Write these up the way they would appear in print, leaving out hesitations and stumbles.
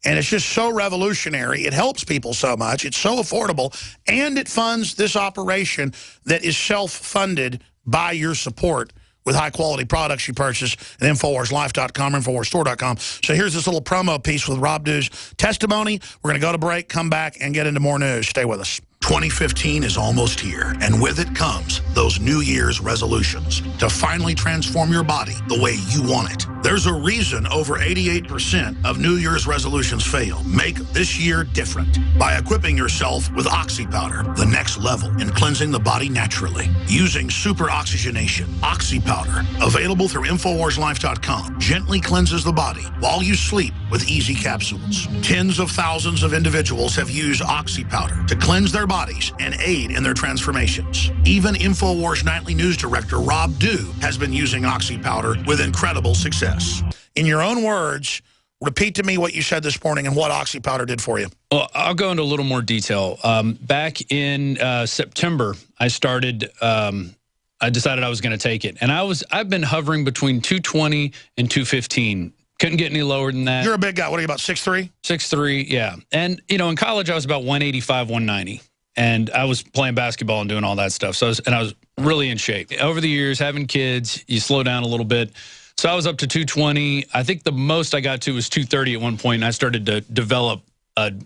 And it's just so revolutionary. It helps people so much. It's so affordable. And it funds this operation that is self-funded by your support with high-quality products you purchase at InfoWarsLife.com or InfoWarsStore.com. So here's this little promo piece with Rob Dew's testimony. We're going to go to break, come back, and get into more news. Stay with us. 2015 is almost here, and with it comes those New Year's resolutions to finally transform your body the way you want it. There's a reason over 88% of New Year's resolutions fail. Make this year different by equipping yourself with Oxy Powder, the next level in cleansing the body naturally. Using super oxygenation, Oxy Powder, available through InfoWarsLife.com, gently cleanses the body while you sleep with easy capsules. Tens of thousands of individuals have used Oxy Powder to cleanse their bodies and aid in their transformations. Even InfoWars Nightly News Director Rob Dew has been using Oxy Powder with incredible success. In your own words, repeat to me what you said this morning and what Oxy Powder did for you. Well, I'll go into a little more detail. Back in September, I started, I decided I was going to take it. And I've been hovering between 220 and 215. Couldn't get any lower than that. You're a big guy. What are you, about 6'3"? 6'3", yeah. And, you know, in college, I was about 185, 190. And I was playing basketball and doing all that stuff. So I was really in shape. Over the years, having kids, you slow down a little bit. So I was up to 220. I think the most I got to was 230 at one point, and I started to develop,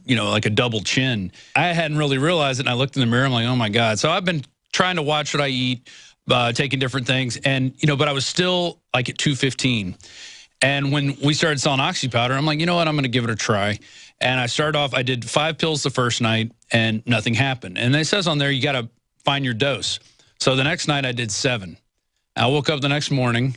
you know, like a double chin. I hadn't really realized it, and I looked in the mirror, I'm like, oh, my God. So I've been trying to watch what I eat, taking different things, and, you know, but I was still like at 215. And when we started selling Oxy Powder, I'm like, you know what, I'm going to give it a try. And I started off, I did 5 pills the first night, and nothing happened. And it says on there, you got to find your dose. So the next night, I did 7. I woke up the next morning,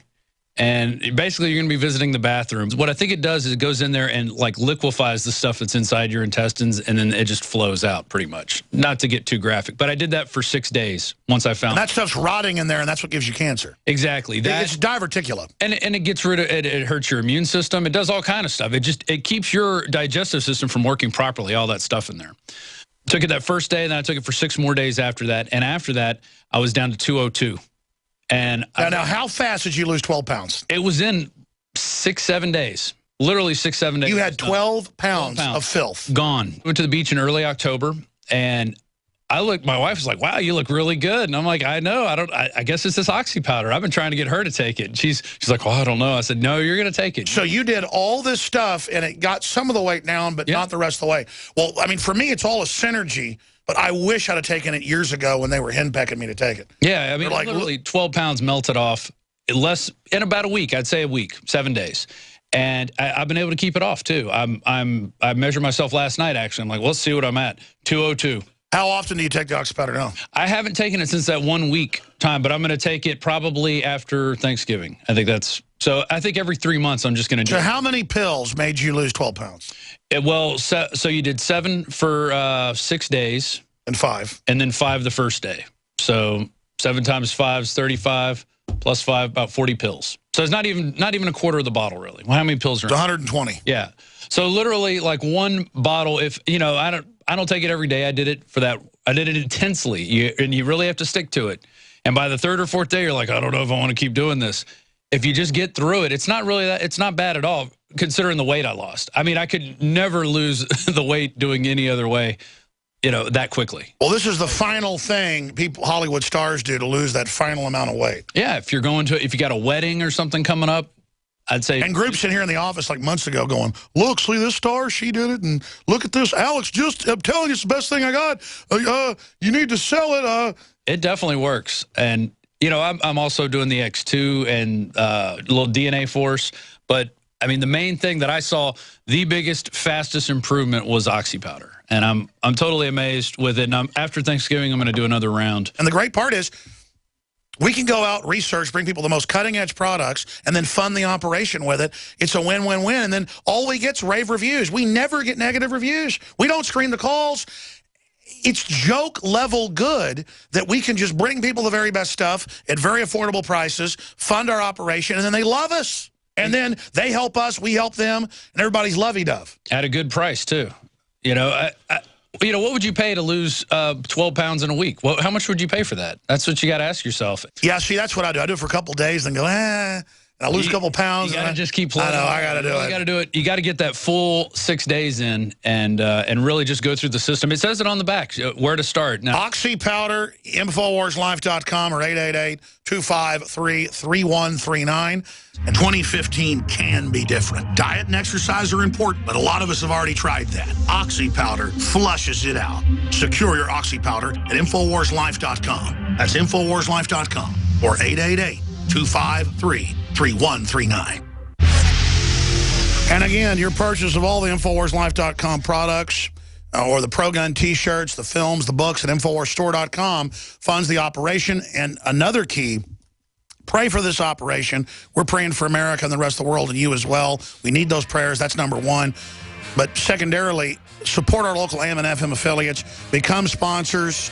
and basically, you're going to be visiting the bathrooms. What I think it does is it goes in there and, like, liquefies the stuff that's inside your intestines, and then it just flows out pretty much. Not to get too graphic, but I did that for 6 days once I found and that stuff's rotting in there, and that's what gives you cancer. Exactly. It's diverticulum. And it gets rid of it. It hurts your immune system. It does all kind of stuff. It keeps your digestive system from working properly, all that stuff in there. Took it that first day, and then I took it for 6 more days after that. And after that, I was down to 202. And now, how fast did you lose 12 pounds? It was in 6, 7 days. Literally 6, 7 days. You had 12 pounds of filth. Gone. Went to the beach in early October, and my wife was like, wow, you look really good. And I'm like, I know. I guess it's this Oxy Powder. I've been trying to get her to take it. She's like, well, I don't know. I said, no, you're going to take it. So you did all this stuff, and it got some of the weight down, but not the rest of the way. Well, I mean, for me, it's all a synergy. But I wish I'd have taken it years ago when they were henpecking me to take it. Yeah, I mean, like, literally 12 pounds melted off in about a week. I'd say a week, 7 days. And I've been able to keep it off, too. I measured myself last night, actually. I'm like, well, let's see what I'm at, 202. How often do you take the Oxy Powder now? I haven't taken it since that 1 week time, but I'm going to take it probably after Thanksgiving. I think that's... So I think every 3 months I'm just going to do it. So how many pills made you lose 12 pounds? Well, so you did 7 for 6 days. And 5. And then 5 the first day. So 7 times 5 is 35, plus 5, about 40 pills. So it's not even a quarter of the bottle, really. Well, how many pills are in it? 120. Yeah. So literally, like, 1 bottle, if, you know, I don't take it every day. I did it for that. I did it intensely, and you really have to stick to it. And by the 3rd or 4th day, you're like, I don't know if I want to keep doing this. If you just get through it, it's not really that. It's not bad at all, considering the weight I lost. I mean, I could never lose the weight doing any other way, you know, that quickly. Well, this is the final thing Hollywood stars do to lose that final amount of weight. Yeah, if you got a wedding or something coming up, I'd say. And groups in here in the office like months ago going, look, see this star, she did it, and look at this, Alex, I'm telling you, it's the best thing I got. You need to sell it. It definitely works. And, you know, I'm also doing the X2 and a little DNA Force. But, I mean, the main thing that I saw, the biggest, fastest improvement was Oxy Powder. And I'm totally amazed with it. And after Thanksgiving, I'm going to do another round. And the great part is, we can go out, research, bring people the most cutting-edge products, and then fund the operation with it. It's a win-win-win. And then all we get's rave reviews. We never get negative reviews. We don't screen the calls. It's joke-level good that we can just bring people the very best stuff at very affordable prices, fund our operation, and then they love us. And then they help us, we help them, and everybody's lovey-dove. At a good price, too. You know, you know, what would you pay to lose 12 pounds in a week? How much would you pay for that? That's what you got to ask yourself. Yeah, see, that's what I do. I do it for a couple of days and go, and I lose a couple pounds. You got to just keep playing. I know, I got to do it. You got to do it. You got to get that full 6 days in and really just go through the system. It says it on the back where to start. Now, Oxy Powder, InfoWarsLife.com or 888-253-3139. And 2015 can be different. Diet and exercise are important, but a lot of us have already tried that. Oxy Powder flushes it out. Secure your Oxy Powder at InfoWarsLife.com. That's InfoWarsLife.com or 888-253-3139. And again, your purchase of all the InfoWarsLife.com products or the ProGun T-shirts, the films, the books at InfoWarsStore.com funds the operation. And another key, pray for this operation. We're praying for America and the rest of the world and you as well. We need those prayers. That's number one. But secondarily, support our local AM and FM affiliates. Become sponsors.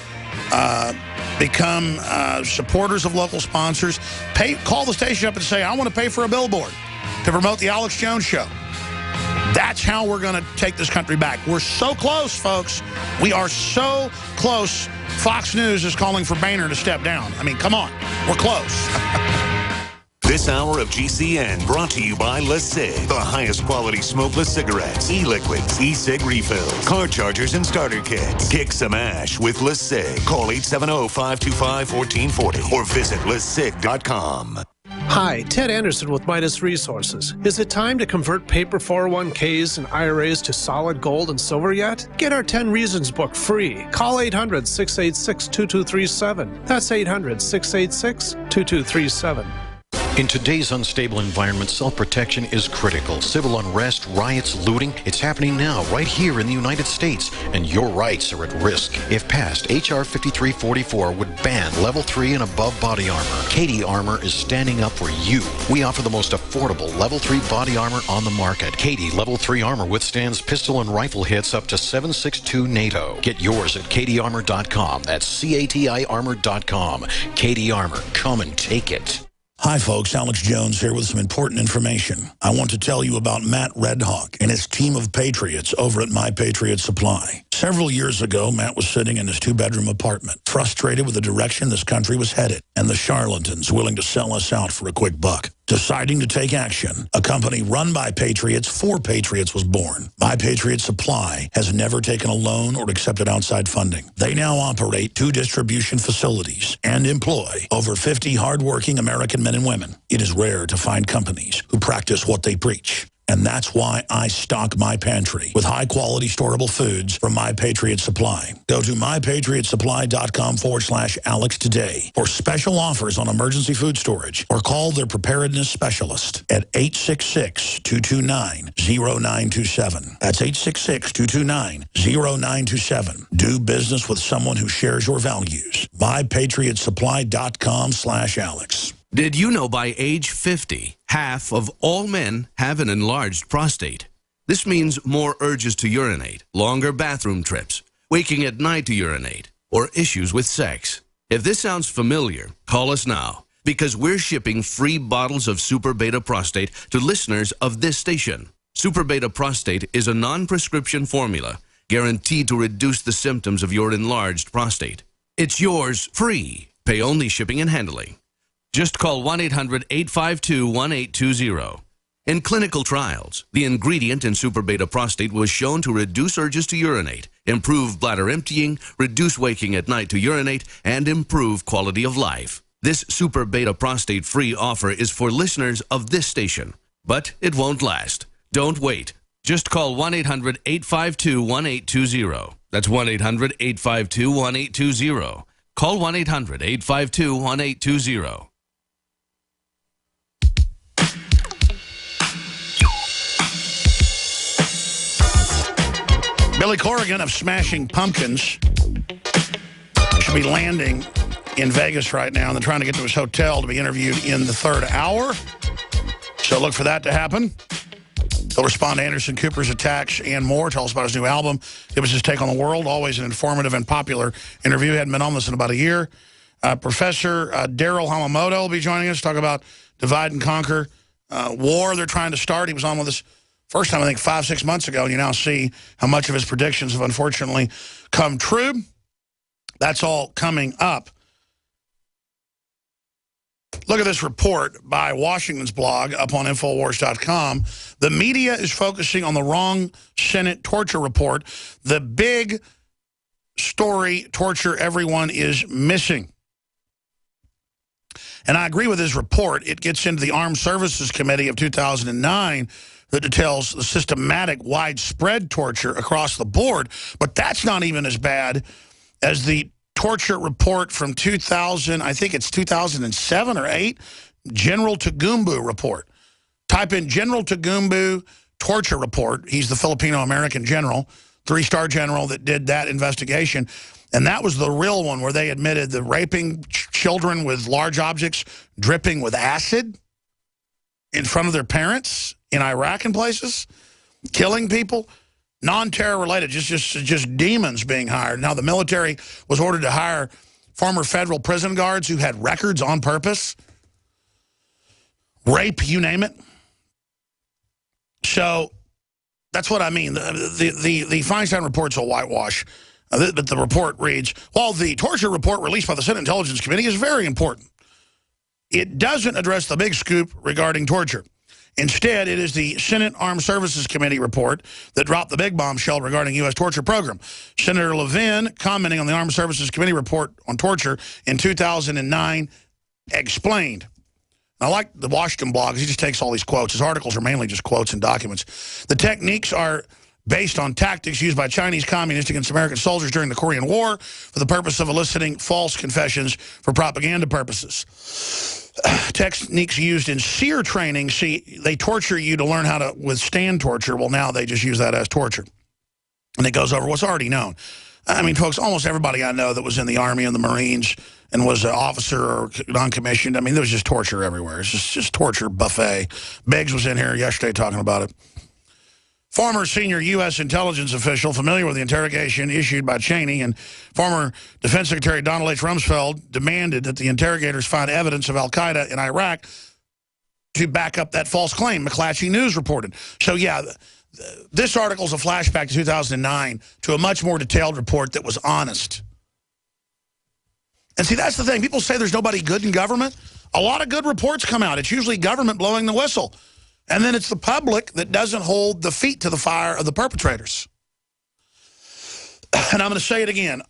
Become supporters of local sponsors. Call the station up and say, I want to pay for a billboard to promote the Alex Jones Show. That's how we're going to take this country back. We're so close, folks. We are so close. Fox News is calling for Boehner to step down. I mean, come on. We're close. This hour of GCN brought to you by LeSig, the highest quality smokeless cigarettes, e-liquids, e-cig refills, car chargers, and starter kits. Kick some ash with LeSig. Call 870-525-1440 or visit LeSig.com. Hi, Ted Anderson with Midas Resources. Is it time to convert paper 401ks and IRAs to solid gold and silver yet? Get our 10 Reasons book free. Call 800-686-2237. That's 800-686-2237. In today's unstable environment, self-protection is critical. Civil unrest, riots, looting, it's happening now, right here in the United States, and your rights are at risk. If passed, H.R. 5344 would ban Level 3 and above body armor. Katie Armor is standing up for you. We offer the most affordable Level 3 body armor on the market. Katie Level 3 armor withstands pistol and rifle hits up to 7.62 NATO. Get yours at katiearmor.com. That's CATI armor.com. Katie Armor, come and take it. Hi, folks. Alex Jones here with some important information. I want to tell you about Matt Redhawk and his team of patriots over at My Patriot Supply. Several years ago, Matt was sitting in his two-bedroom apartment, frustrated with the direction this country was headed and the charlatans willing to sell us out for a quick buck. Deciding to take action, a company run by patriots for patriots was born. My Patriot Supply has never taken a loan or accepted outside funding. They now operate 2 distribution facilities and employ over 50 hardworking American men and women. It is rare to find companies who practice what they preach. And that's why I stock my pantry with high-quality storable foods from My Patriot Supply. Go to mypatriotsupply.com/Alex today for special offers on emergency food storage or call their preparedness specialist at 866-229-0927. That's 866-229-0927. Do business with someone who shares your values. mypatriotsupply.com/Alex. Did you know by age 50, half of all men have an enlarged prostate? This means more urges to urinate, longer bathroom trips, waking at night to urinate, or issues with sex. If this sounds familiar, call us now, because we're shipping free bottles of Super Beta Prostate to listeners of this station. Super Beta Prostate is a non-prescription formula guaranteed to reduce the symptoms of your enlarged prostate. It's yours free. Pay only shipping and handling. Just call 1-800-852-1820. In clinical trials, the ingredient in Super Beta Prostate was shown to reduce urges to urinate, improve bladder emptying, reduce waking at night to urinate, and improve quality of life. This Super Beta Prostate free offer is for listeners of this station, but it won't last. Don't wait. Just call 1-800-852-1820. That's 1-800-852-1820. Call 1-800-852-1820. Billy Corrigan of Smashing Pumpkins should be landing in Vegas right now, and they're trying to get to his hotel to be interviewed in the third hour. So look for that to happen. He'll respond to Anderson Cooper's attacks and more. Tell us about his new album. It was his take on the world. Always an informative and popular interview. He hadn't been on this in about a year. Professor Daryl Hamamoto will be joining us to talk about divide and conquer war they're trying to start. He was on with us first time, I think, 5-6 months ago, and you now see how much of his predictions have unfortunately come true. That's all coming up. Look at this report by Washington's blog up on Infowars.com. The media is focusing on the wrong Senate torture report. The big story, torture everyone is missing. And I agree with his report. It gets into the Armed Services Committee of 2009 that details the systematic, widespread torture across the board. But that's not even as bad as the torture report from 2000, I think it's 2007 or 8, General Tagumbu report. Type in General Tagumbu torture report. He's the Filipino-American general, 3-star general that did that investigation. And that was the real one where they admitted the raping children with large objects dripping with acid in front of their parents in Iraq and places, killing people. Non-terror related, just demons being hired. Now, the military was ordered to hire former federal prison guards who had records on purpose. Rape, you name it. So that's what I mean. The Feinstein report's a whitewash. But the report reads, while the torture report released by the Senate Intelligence Committee is very important, it doesn't address the big scoop regarding torture. Instead, it is the Senate Armed Services Committee report that dropped the big bombshell regarding U.S. torture program. Senator Levin, commenting on the Armed Services Committee report on torture in 2009, explained. I like the Washington blog because he just takes all these quotes. His articles are mainly just quotes and documents. The techniques are based on tactics used by Chinese communists against American soldiers during the Korean War for the purpose of eliciting false confessions for propaganda purposes. Techniques used in SEER training, see, they torture you to learn how to withstand torture. Well, now they just use that as torture. And it goes over what's already known. I mean, folks, almost everybody I know that was in the Army and the Marines and was an officer or non-commissioned, I mean, there was just torture everywhere. It's just torture buffet. Beggs was in here yesterday talking about it. Former senior U.S. intelligence official familiar with the interrogation issued by Cheney and former Defense Secretary Donald H. Rumsfeld demanded that the interrogators find evidence of al-Qaeda in Iraq to back up that false claim, McClatchy News reported. So, yeah, this article is a flashback to 2009 to a much more detailed report that was honest. And see, that's the thing. People say there's nobody good in government. A lot of good reports come out. It's usually government blowing the whistle. And then it's the public that doesn't hold the feet to the fire of the perpetrators. And I'm going to say it again.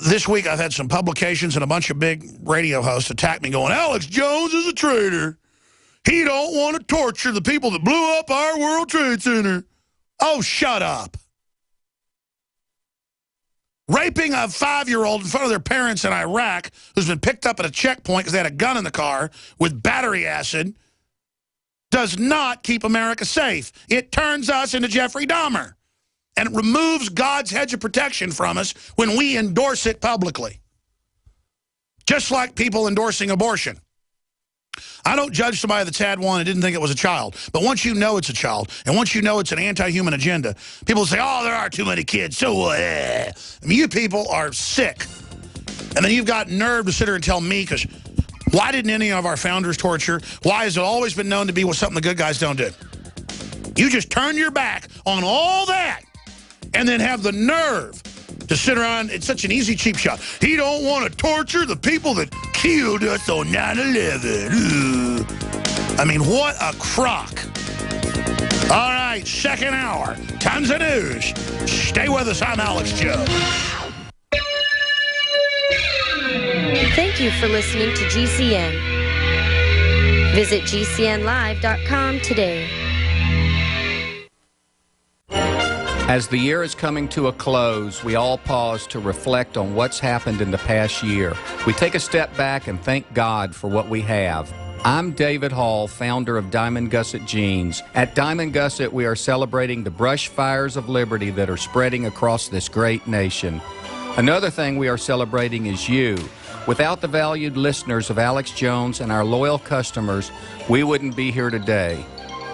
This week I've had some publications and a bunch of big radio hosts attack me going, Alex Jones is a traitor. He don't want to torture the people that blew up our World Trade Center. Oh, shut up. Raping a 5-year-old in front of their parents in Iraq who's been picked up at a checkpoint because they had a gun in the car with battery acid does not keep America safe. It turns us into Jeffrey Dahmer. And it removes God's hedge of protection from us when we endorse it publicly. Just like people endorsing abortion. I don't judge somebody that's had one and didn't think it was a child. But once you know it's a child, and once you know it's an anti-human agenda, people say, oh, there are too many kids, so what? I mean, you people are sick. And then you've got nerve to sit here and tell me, because why didn't any of our founders torture? Why has it always been known to be something the good guys don't do? You just turn your back on all that and then have the nerve to sit around. It's such an easy, cheap shot. He don't want to torture the people that killed us on 9/11. I mean, what a crock. All right, second hour. Tons of news. Stay with us. I'm Alex Jones. Thank you for listening to GCN. Visit GCNlive.com today. As the year is coming to a close, we all pause to reflect on what's happened in the past year. We take a step back and thank God for what we have. I'm David Hall, founder of Diamond Gusset Jeans. At Diamond Gusset, we are celebrating the brush fires of liberty that are spreading across this great nation. Another thing we are celebrating is you. Without the valued listeners of Alex Jones and our loyal customers, we wouldn't be here today.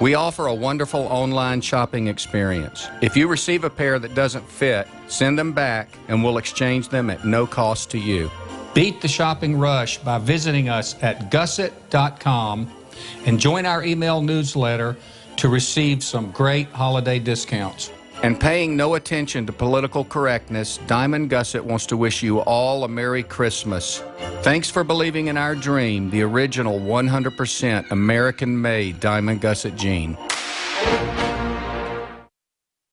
We offer a wonderful online shopping experience. If you receive a pair that doesn't fit, send them back and we'll exchange them at no cost to you. Beat the shopping rush by visiting us at gusset.com and join our email newsletter to receive some great holiday discounts. And paying no attention to political correctness, Diamond Gusset wants to wish you all a Merry Christmas. Thanks for believing in our dream, the original 100% American-made Diamond Gusset jean.